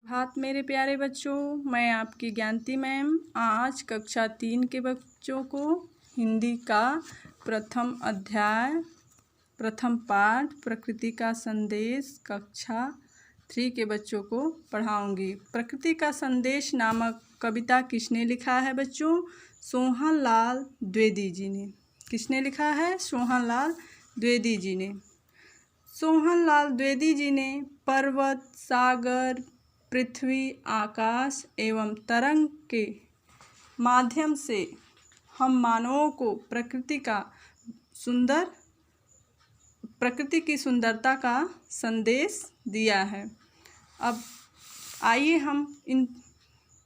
हाथ मेरे प्यारे बच्चों, मैं आपकी ज्ञानती मैम आज कक्षा 3 के बच्चों को हिंदी का प्रथम अध्याय प्रथम पाठ प्रकृति का संदेश कक्षा 3 के बच्चों को पढ़ाऊंगी। प्रकृति का संदेश नामक कविता किसने लिखा है बच्चों? सोहन लाल द्विवेदी जी ने। किसने लिखा है? सोहन लाल द्विवेदी जी ने। सोहन लाल द्विवेदी जी ने पर्वत, सागर, पृथ्वी, आकाश एवं तरंग के माध्यम से हम मानवों को प्रकृति की सुंदरता का संदेश दिया है। अब आइए हम इन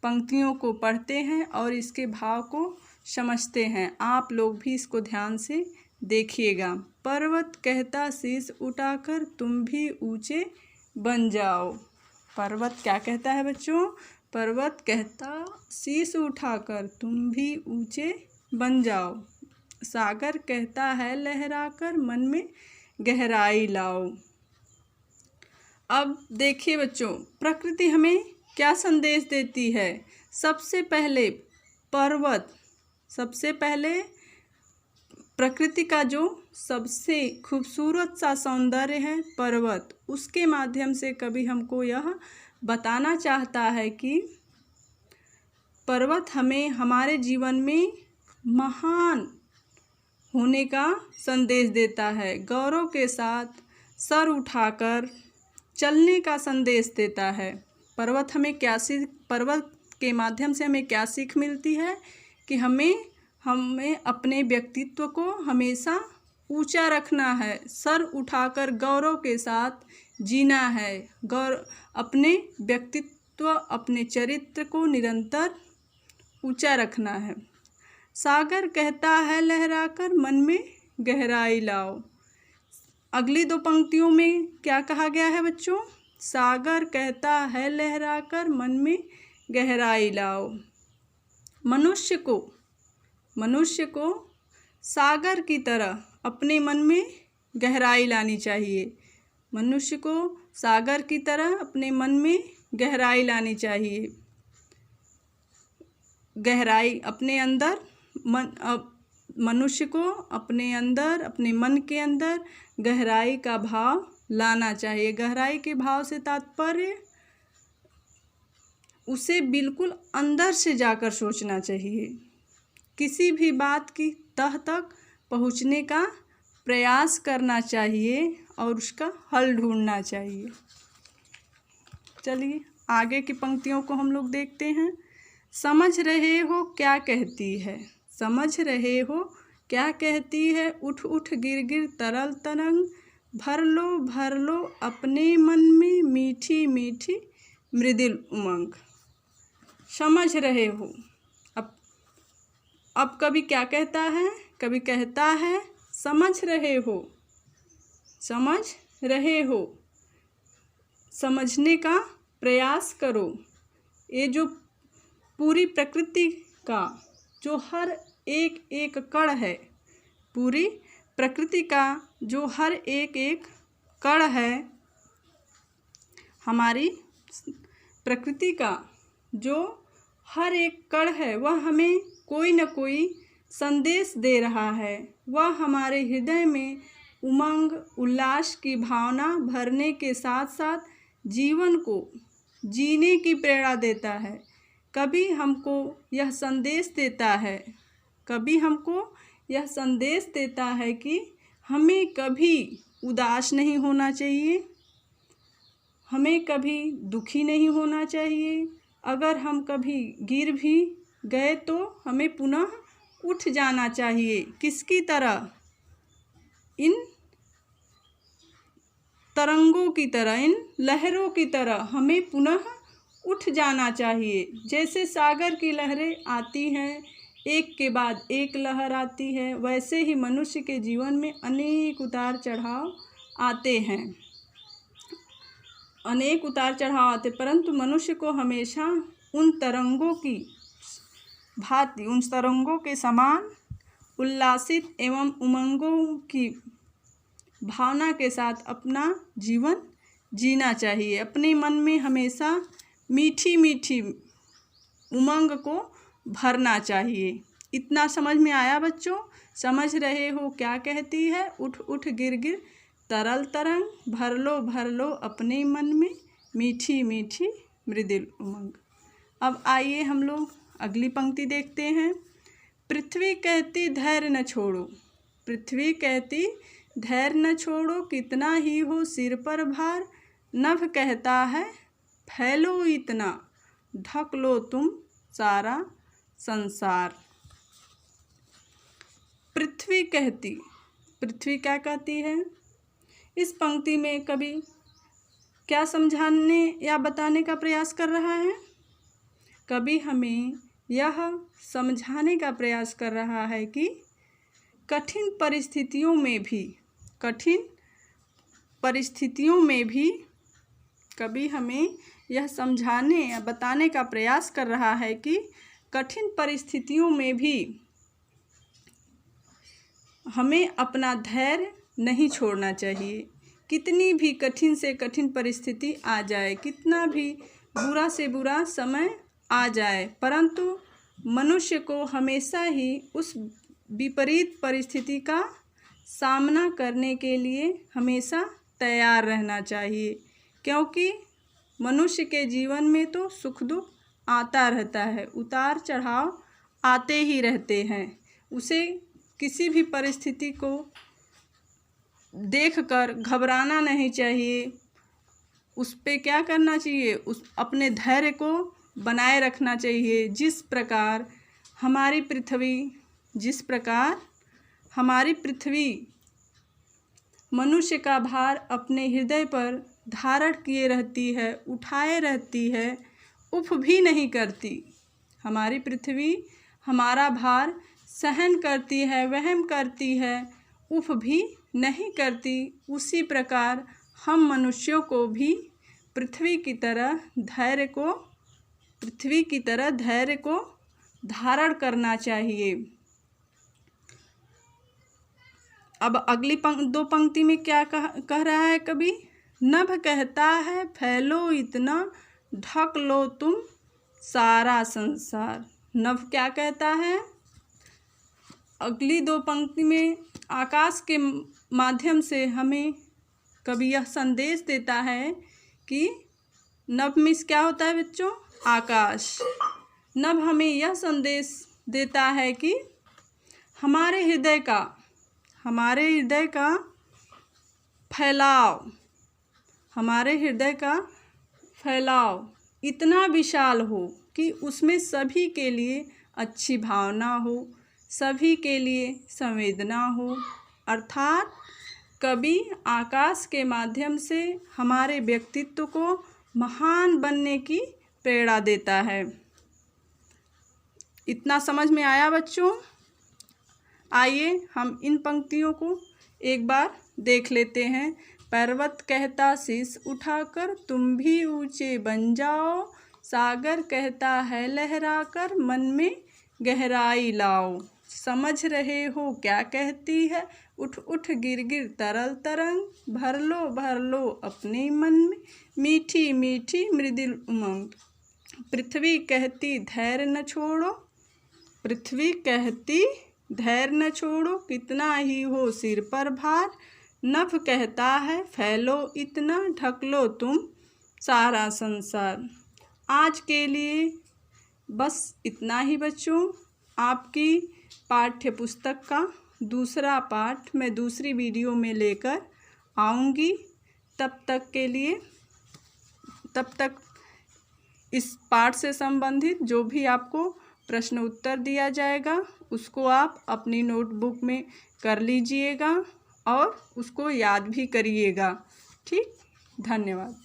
पंक्तियों को पढ़ते हैं और इसके भाव को समझते हैं। आप लोग भी इसको ध्यान से देखिएगा। पर्वत कहता शीश उठाकर तुम भी ऊंचे बन जाओ। पर्वत क्या कहता है बच्चों? पर्वत कहता शीश उठाकर तुम भी ऊंचे बन जाओ। सागर कहता है लहराकर मन में गहराई लाओ। अब देखिए बच्चों, प्रकृति हमें क्या संदेश देती है? सबसे पहले प्रकृति का जो सबसे खूबसूरत सा सौंदर्य है पर्वत, उसके माध्यम से कभी हमको यह बताना चाहता है कि पर्वत हमें हमारे जीवन में महान होने का संदेश देता है। गौरव के साथ सर उठाकर चलने का संदेश देता है। पर्वत के माध्यम से हमें क्या सीख मिलती है कि हमें अपने व्यक्तित्व को हमेशा ऊंचा रखना है, सर उठाकर गौरव के साथ जीना है। अपने व्यक्तित्व, अपने चरित्र को निरंतर ऊंचा रखना है। सागर कहता है लहराकर मन में गहराई लाओ। अगली दो पंक्तियों में क्या कहा गया है बच्चों? सागर कहता है लहराकर मन में गहराई लाओ। मनुष्य को सागर की तरह अपने मन में गहराई लानी चाहिए। मनुष्य को सागर की तरह अपने मन में गहराई लानी चाहिए। गहराई अपने अंदर मनुष्य को अपने अंदर, अपने मन के अंदर गहराई का भाव लाना चाहिए। गहराई के भाव से तात्पर्य उसे बिल्कुल अंदर से जाकर सोचना चाहिए। किसी भी बात की तह तक पहुँचने का प्रयास करना चाहिए और उसका हल ढूंढना चाहिए। चलिए आगे की पंक्तियों को हम लोग देखते हैं। समझ रहे हो क्या कहती है? समझ रहे हो क्या कहती है? उठ उठ गिर गिर तरल तरंग, भर लो अपने मन में मीठी मीठी मृदुल उमंग। समझ रहे हो। अब कभी क्या कहता है? कभी कहता है समझ रहे हो। समझ रहे हो, समझने का प्रयास करो। ये जो पूरी प्रकृति का जो हर एक एक कण है, पूरी प्रकृति का जो हर एक एक कण है, हमारी प्रकृति का जो हर एक कण है, वह हमें कोई न कोई संदेश दे रहा है। वह हमारे हृदय में उमंग, उल्लास की भावना भरने के साथ साथ जीवन को जीने की प्रेरणा देता है। कभी हमको यह संदेश देता है कि हमें कभी उदास नहीं होना चाहिए, हमें कभी दुखी नहीं होना चाहिए। अगर हम कभी गिर भी गए तो हमें पुनः उठ जाना चाहिए। किसकी तरह? इन तरंगों की तरह, इन लहरों की तरह हमें पुनः उठ जाना चाहिए। जैसे सागर की लहरें आती हैं, एक के बाद एक लहर आती है, वैसे ही मनुष्य के जीवन में अनेक उतार चढ़ाव आते हैं, परंतु मनुष्य को हमेशा उन तरंगों की भांति, उन तरंगों के समान उल्लासित एवं उमंगों की भावना के साथ अपना जीवन जीना चाहिए। अपने मन में हमेशा मीठी मीठी उमंग को भरना चाहिए। इतना समझ में आया बच्चों? समझ रहे हो क्या कहती है? उठ उठ गिर गिर तरल तरंग, भर लो अपने मन में मीठी मीठी मृदुल उमंग। अब आइए हम लोग अगली पंक्ति देखते हैं। पृथ्वी कहती धैर्य न छोड़ो, पृथ्वी कहती धैर्य न छोड़ो, कितना ही हो सिर पर भार, नभ कहता है फैलो इतना, ढक लो तुम सारा संसार। पृथ्वी कहती, पृथ्वी क्या कहती है? इस पंक्ति में कवि क्या समझाने या बताने का प्रयास कर रहा है? कवि हमें यह समझाने का प्रयास कर रहा है कि कठिन परिस्थितियों में भी कवि हमें यह समझाने या बताने का प्रयास कर रहा है कि कठिन परिस्थितियों में भी हमें अपना धैर्य नहीं छोड़ना चाहिए। कितनी भी कठिन से कठिन परिस्थिति आ जाए, कितना भी बुरा से बुरा समय आ जाए, परंतु मनुष्य को हमेशा ही उस विपरीत परिस्थिति का सामना करने के लिए हमेशा तैयार रहना चाहिए, क्योंकि मनुष्य के जीवन में तो सुख दुख आता रहता है, उतार चढ़ाव आते ही रहते हैं। उसे किसी भी परिस्थिति को देखकर घबराना नहीं चाहिए, उस पे क्या करना चाहिए? उस अपने धैर्य को बनाए रखना चाहिए। जिस प्रकार हमारी पृथ्वी मनुष्य का भार अपने हृदय पर धारण किए रहती है, उठाए रहती है, उफ भी नहीं करती। हमारी पृथ्वी हमारा भार सहन करती है, वहन करती है, उफ भी नहीं करती। उसी प्रकार हम मनुष्यों को भी पृथ्वी की तरह धैर्य को धारण करना चाहिए। अब अगली दो पंक्ति में क्या कह रहा है कवि? नभ कहता है फैलो इतना, ढक लो तुम सारा संसार। नभ क्या कहता है? अगली दो पंक्ति में आकाश के माध्यम से हमें कवि यह संदेश देता है कि नभ में क्या होता है बच्चों? आकाश। नभ हमें यह संदेश देता है कि हमारे हृदय का फैलाव इतना विशाल हो कि उसमें सभी के लिए अच्छी भावना हो, सभी के लिए संवेदना हो। अर्थात कवि आकाश के माध्यम से हमारे व्यक्तित्व को महान बनने की प्रेरणा देता है। इतना समझ में आया बच्चों? आइए हम इन पंक्तियों को एक बार देख लेते हैं। पर्वत कहता शीश उठाकर तुम भी ऊंचे बन जाओ, सागर कहता है लहराकर मन में गहराई लाओ। समझ रहे हो क्या कहती है? उठ उठ गिर गिर तरल तरंग, भर लो अपने मन में मीठी मीठी मृदुल उमंग। पृथ्वी कहती धैर्य न छोड़ो, कितना ही हो सिर पर भार, नभ कहता है फैलो इतना, ढक लो तुम सारा संसार। आज के लिए बस इतना ही बच्चों। आपकी पाठ्य पुस्तक का दूसरा पाठ मैं दूसरी वीडियो में लेकर आऊँगी। तब तक इस पाठ से संबंधित जो भी आपको प्रश्न उत्तर दिया जाएगा उसको आप अपनी नोटबुक में कर लीजिएगा और उसको याद भी करिएगा। ठीक, धन्यवाद।